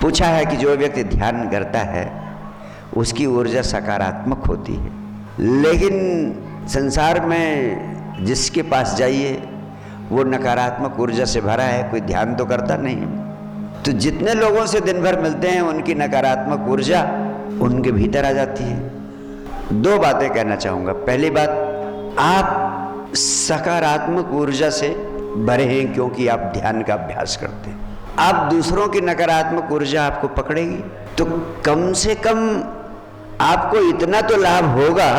पूछा है कि जो व्यक्ति ध्यान करता है उसकी ऊर्जा सकारात्मक होती है, लेकिन संसार में जिसके पास जाइए वो नकारात्मक ऊर्जा से भरा है, कोई ध्यान तो करता नहीं। तो जितने लोगों से दिन भर मिलते हैं उनकी नकारात्मक ऊर्जा उनके भीतर आ जाती है। दो बातें कहना चाहूँगा। पहली बात, आप सकारात्मक ऊर्जा से भरे हैं क्योंकि आप ध्यान का अभ्यास करते हैं। आप दूसरों की नकारात्मक ऊर्जा आपको पकड़ेगी तो कम से कम आपको इतना तो लाभ होगा,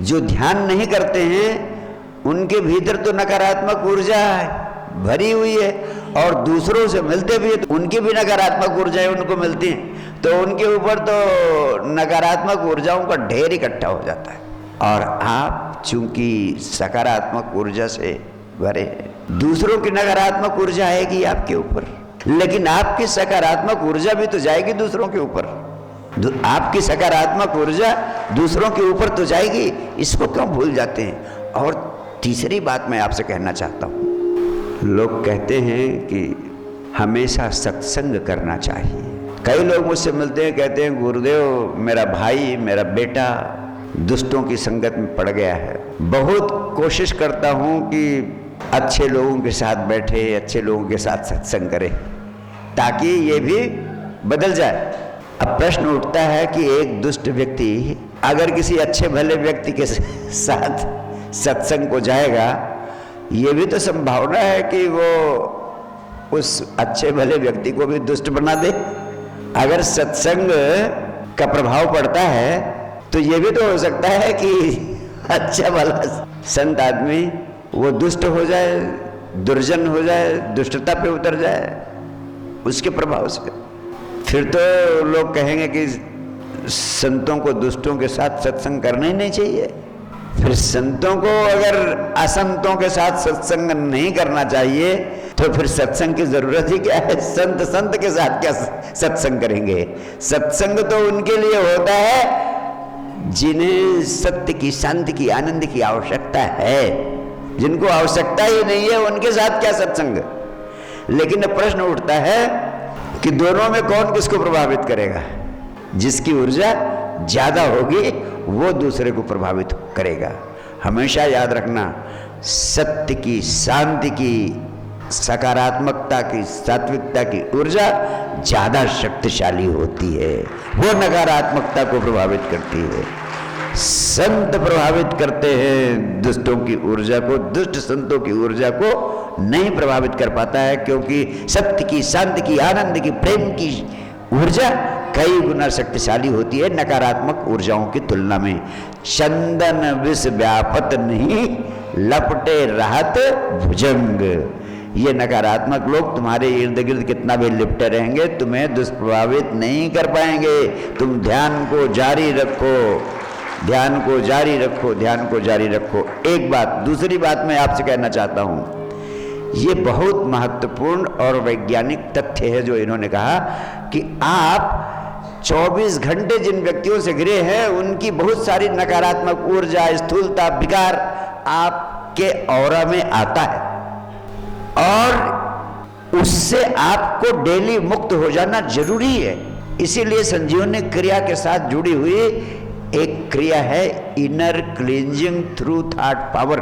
जो ध्यान नहीं करते हैं उनके भीतर तो नकारात्मक ऊर्जा भरी हुई है और दूसरों से मिलते भी तो उनकी भी नकारात्मक ऊर्जाएं उनको मिलती हैं, तो उनके ऊपर तो नकारात्मक ऊर्जाओं का ढेर इकट्ठा हो जाता है। और आप चूंकि सकारात्मक ऊर्जा से भरे हैं, दूसरों की नकारात्मक ऊर्जा आएगी आपके ऊपर, लेकिन आपकी सकारात्मक ऊर्जा भी तो जाएगी दूसरों के ऊपर। आपकी सकारात्मक ऊर्जा दूसरों के ऊपर तो जाएगी, इसको क्यों भूल जाते हैं। और तीसरी बात मैं आपसे कहना चाहता हूँ, लोग कहते हैं कि हमेशा सत्संग करना चाहिए। कई लोग मुझसे मिलते हैं, कहते हैं गुरुदेव मेरा भाई मेरा बेटा दुष्टों की संगत में पड़ गया है। बहुत कोशिश करता हूँ कि अच्छे लोगों के साथ बैठे, अच्छे लोगों के साथ सत्संग करे ताकि ये भी बदल जाए। अब प्रश्न उठता है कि एक दुष्ट व्यक्ति अगर किसी अच्छे भले व्यक्ति के साथ सत्संग को जाएगा, ये भी तो संभावना है कि वो उस अच्छे भले व्यक्ति को भी दुष्ट बना दे। अगर सत्संग का प्रभाव पड़ता है तो ये भी तो हो सकता है कि अच्छा भला संत आदमी वो दुष्ट हो जाए, दुर्जन हो जाए, दुष्टता पे उतर जाए उसके प्रभाव से। फिर तो लोग कहेंगे कि संतों को दुष्टों के साथ सत्संग करना ही नहीं चाहिए। फिर संतों को अगर असंतों के साथ सत्संग नहीं करना चाहिए तो फिर सत्संग की जरूरत ही क्या है। संत के साथ क्या सत्संग करेंगे। सत्संग तो उनके लिए होता है जिन्हें सत्य की, शांति की, आनंद की आवश्यकता है। जिनको आवश्यकता ही नहीं है उनके साथ क्या सत्संग। लेकिन प्रश्न उठता है कि दोनों में कौन किसको प्रभावित करेगा। जिसकी ऊर्जा ज्यादा होगी वो दूसरे को प्रभावित करेगा। हमेशा याद रखना, सत्य की, शांति की, सकारात्मकता की, सात्विकता की ऊर्जा ज्यादा शक्तिशाली होती है, वो नकारात्मकता को प्रभावित करती है। संत प्रभावित करते हैं दुष्टों की ऊर्जा को, दुष्ट संतों की ऊर्जा को नहीं प्रभावित कर पाता है, क्योंकि सत्य की, शांति की, आनंद की, प्रेम की ऊर्जा कई गुना शक्तिशाली होती है नकारात्मक ऊर्जाओं की तुलना में। चंदन विष व्यापत नहीं, लपटे रहत भुजंग। ये नकारात्मक लोग तुम्हारे इर्द गिर्द कितना भी लिपटे रहेंगे, तुम्हें दुष्प्रभावित नहीं कर पाएंगे। तुम ध्यान को जारी रखो, ध्यान को जारी रखो, ध्यान को जारी रखो। एक बात। दूसरी बात मैं आपसे कहना चाहता हूँ, ये बहुत महत्वपूर्ण और वैज्ञानिक तथ्य है जो इन्होंने कहा कि आप 24 घंटे जिन व्यक्तियों से घिरे हैं उनकी बहुत सारी नकारात्मक ऊर्जा, स्थूलता, विकार आपके ऑरा में आता है और उससे आपको डेली मुक्त हो जाना जरूरी है। इसीलिए संजीवनी क्रिया के साथ जुड़ी हुई एक क्रिया है inner cleansing through thought power.